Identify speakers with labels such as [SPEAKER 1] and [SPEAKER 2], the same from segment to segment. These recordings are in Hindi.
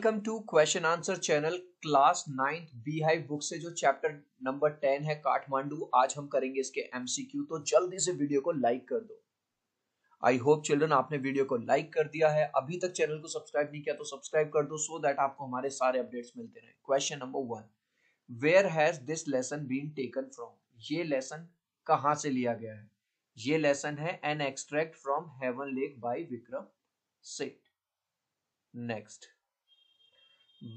[SPEAKER 1] Welcome to question answer channel class 9th बी हाई बुक से जो चैप्टर नंबर 10 है काठमांडू। आज हम करेंगे इसके एमसीक्यू, तो जल्दी से वीडियो को लाइक कर दो। आई होप चिल्ड्रन आपने वीडियो को लाइक कर दिया है। अभी तक चैनल को सब्सक्राइब नहीं किया तो सब्सक्राइब कर दो सो दैट आपको हमारे सारे अपडेट्स मिलते रहे। Question number 1, where has this lesson been taken from? ये लेसन कहां से लिया गया है? ये लेसन है an extract from Heaven Lake by Vikram Seth. Next,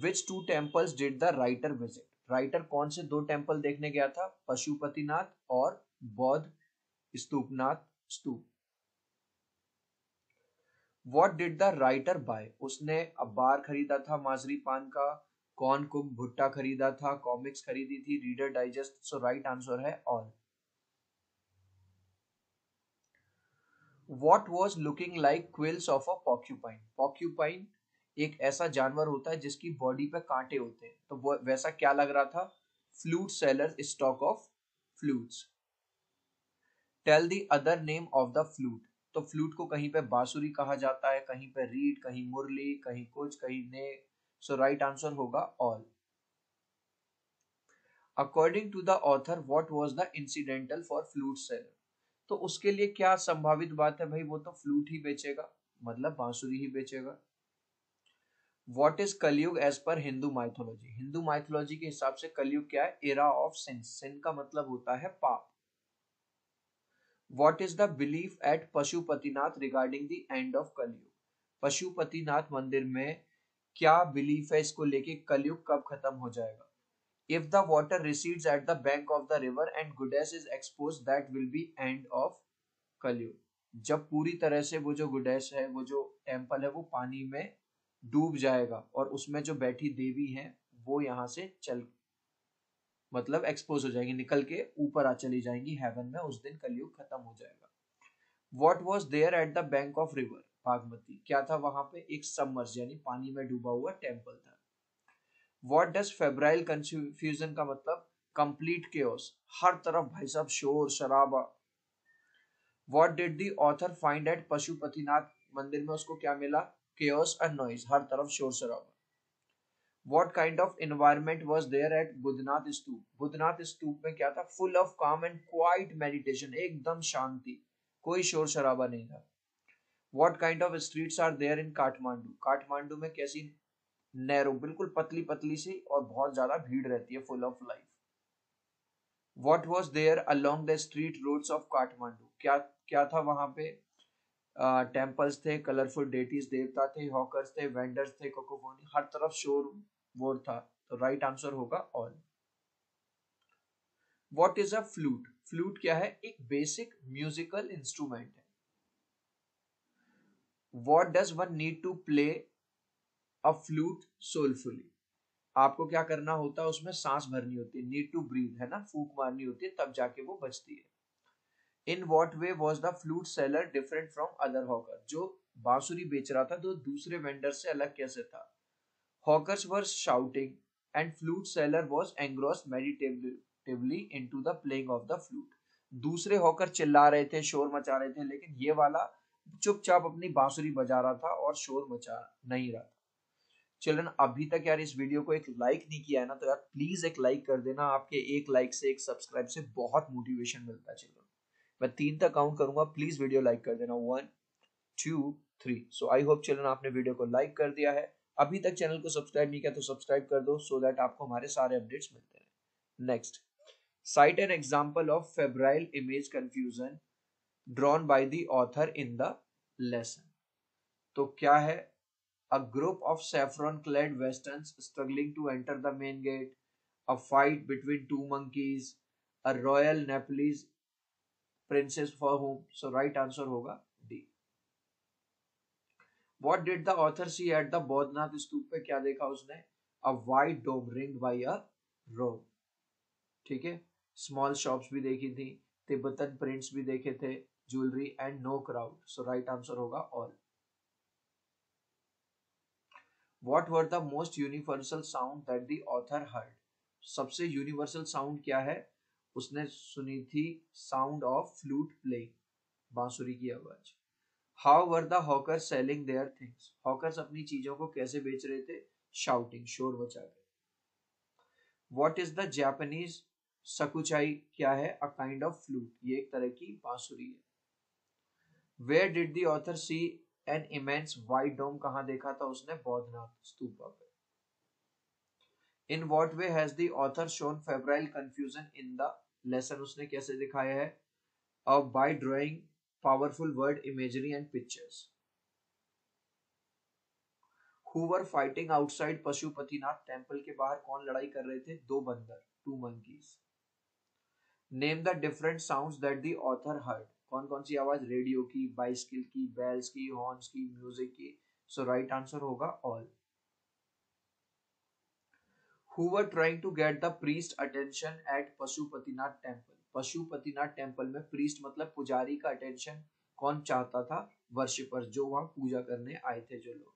[SPEAKER 1] Which two temples did the writer visit? Writer कौन से दो टेम्पल देखने गया था? पशुपतिनाथ और बौद्ध स्तूपनाथ स्तूप। What did the writer buy? उसने अखबार खरीदा था माजरी पान का, कॉर्न कुक भुट्टा खरीदा था, कॉमिक्स खरीदी थी, रीडर डाइजेस्ट। सो राइट आंसर है all. What was looking like quills of a porcupine? Porcupine एक ऐसा जानवर होता है जिसकी बॉडी पे कांटे होते हैं, तो वो वैसा क्या लग रहा था? Flute seller stock of flutes. Tell the other name of the flute. तो फ्लूट को कहीं पे बांसुरी कहा जाता है, कहीं पे रीड, कहीं मुरली, कहीं कुछ, कहीं ने। सो राइट आंसर होगा all. According to the author what was the incidental for flute seller? तो उसके लिए क्या संभावित बात है भाई? वो तो फ्लूट ही बेचेगा, मतलब बांसुरी ही बेचेगा। What is कलयुग as per Hindu mythology? Hindu mythology के हिसाब से कलयुग क्या है? Era of sin. सिन का मतलब होता है पाप। What is the belief at Pashupatinath regarding the end of कलयुग? पशुपतिनाथ मंदिर में क्या बिलीफ है इसको लेके, कलयुग कब खत्म हो जाएगा? If the water recedes at the bank of the river and goddess is exposed, that will be end of कलयुग। जब पूरी तरह से वो जो गोडेस है, वो जो टेम्पल है, वो पानी में डूब जाएगा और उसमें जो बैठी देवी हैं वो यहाँ से चल मतलब एक्सपोज हो जाएंगी, निकल के ऊपर आ चली जाएंगी हेवन में। उस दिन कलयुग खत्म हो जाएगा। What was there at the bank of river Bagmati? क्या था वहां पे? एक सबमर्ज यानी पानी में डूबा हुआ टेम्पल था। व्हाट डज फेब्राइल कंफ्यूजन का मतलब? कंप्लीट केओस, हर तरफ भाई साहब शोर शराबा। What did the author find at Pashupatinath मंदिर में? उसको क्या मिला? केओस एंड नॉइज, हर तरफ शोर शराबा। What kind of environment was there at Budhnath स्तूप? बुधनाथ स्तूप में क्या था? फुल ऑफ काम एंड क्वाइट मेडिटेशन, एकदम शांति, कोई शोर शराबा नहीं था। What kind of streets are there in Kathmandu? Kathmandu में कैसी? नैरो, बिल्कुल पतली पतली सी, और बहुत ज्यादा भीड़ रहती है, full of life. What was there along the street roads of Kathmandu? क्या क्या था वहां पे? टेम्पल्स थे, कलरफुल डेटीज देवता थे, हॉकर्स थे, वेंडर्स थे, कोकोफोनी, हर तरफ शोर वोर था। तो राइट आंसर होगा all. What is a flute? Flute क्या है? एक बेसिक म्यूजिकल इंस्ट्रूमेंट है। What does one need to play a flute soulfully? आपको क्या करना होता है? उसमें सांस भरनी होती है, नीड टू ब्रीथ है ना, फूंक मारनी होती है, तब जाके वो बजती है। In what way was the flute seller different from other hawker? जो बांसुरी बेच रहा था तो दूसरे वेंडर से अलग कैसे था? Hawkers were shouting and flute seller was engrossed meditatively into the playing of the flute. दूसरे हॉकर चिल्ला रहे थे, शोर मचा रहे थे, लेकिन ये वाला चुपचाप अपनी बांसुरी बजा रहा था और शोर मचा नहीं रहा था। चिल्ड्रन, अभी तक यार इस वीडियो को एक लाइक नहीं किया है ना, तो यार प्लीज एक लाइक कर देना। आपके एक लाइक से, एक सब्सक्राइब से बहुत मोटिवेशन मिलता है चिल्ड्रन। मैं 3 तक काउंट करूंगा, प्लीज वीडियो लाइक कर देना। 1 2 3। सो आई होप चिल्ड्रन आपने वीडियो को लाइक कर दिया है। अभी तक चैनल को सब्सक्राइब नहीं किया तो सब्सक्राइब कर दो सो दैट आपको हमारे सारे अपडेट्स मिलते हैं। Next, site an example of febrile image confusion drawn by the author in the lesson. तो क्या है? A group of saffron-clad westerns struggling to enter the main gate, a fight between two monkeys, a royal Nepalese princess for whom? So right answer होगा D. What did the author see at the Boudhanath स्तूप पे? क्या देखा उसने? A white dome ringed by a rope. ठीक है, स्मॉल शॉप्स भी देखी थी, तिब्बतन प्रिंट्स भी देखे थे, jewellery and know crowd. So right answer होगा all. What were the most universal sound that the author heard? सबसे यूनिवर्सल साउंड क्या है? उसने सुनी थी साउंड ऑफ फ्लूट प्लेइंग, बांसुरी की आवाज। How were the hawkers selling their things? Hawkers अपनी चीजों को कैसे बेच रहे थे? शाउटिंग, शोर बचा के। व्हाट इज द जापानीज सकुचाई, क्या है? अ काइंड ऑफ फ्लूट, ये एक तरह की बांसुरी है। Where did the author see an immense white dome, कहां देखा था उसने? बौद्धनाथ स्तूपा पे। In what way has the author shown febrile confusion in the lesson, उसने कैसे दिखाया है? अब by drawing powerful word imagery and pictures. Who were fighting outside Pashupatinath temple, के बाहर कौन लड़ाई कर रहे थे? दो बंदर, two monkeys. Name the different sounds that the author heard, कौन कौन सी आवाज? रेडियो की, बाइसिकल की, बेल्स की, हॉर्न्स की, म्यूजिक की। सो राइट आंसर होगा all. Who were trying to get the priest attention at Pashupatinath temple, Pashupatinath temple में प्रीस्ट मतलब पुजारी का अटेंशन कौन चाहता था? वर्शिपर्स, जो वहां पूजा करने आए थे जो लोग।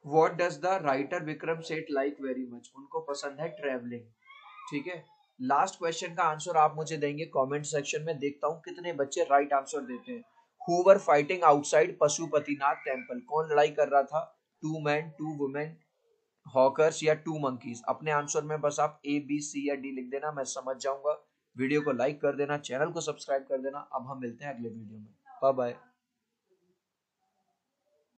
[SPEAKER 1] What does the writer Vikram Seth like very much, उनको पसंद है ट्रेवलिंग। ठीक है, लास्ट क्वेश्चन का आंसर आप मुझे देंगे कमेंट सेक्शन में, देखता हूं कितने बच्चे राइट आंसर देते हैं। Who were fighting outside Pashupatinath temple, कौन लड़ाई कर रहा था? Two man, two women, hawkers या टू मंकीज। अपने आंसर में बस आप ए बी सी या डी लिख देना, मैं समझ जाऊंगा। वीडियो को लाइक कर देना, चैनल को सब्सक्राइब कर देना। अब हम मिलते हैं अगले वीडियो में। Bye bye.